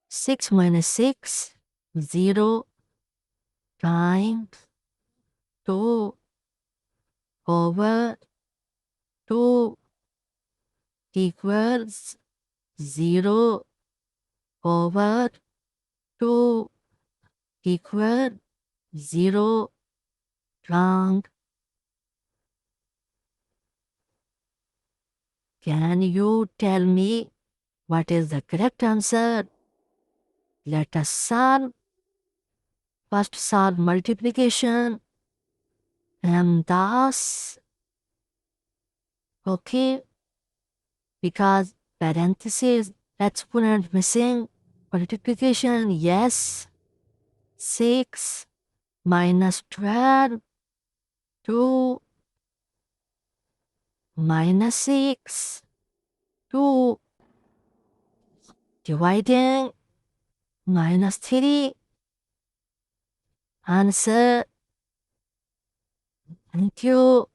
6 minus 6, 0 times 2 over 2 equals 0 over 2 equal 0 round. Can you tell me what is the correct answer? Let us solve. First solve multiplication. PEMDAS. Okay. Because parentheses, exponent missing. Multiplication, yes. 6 minus 12. 2 minus 6. 2 dividing minus 3. Answer. Thank you.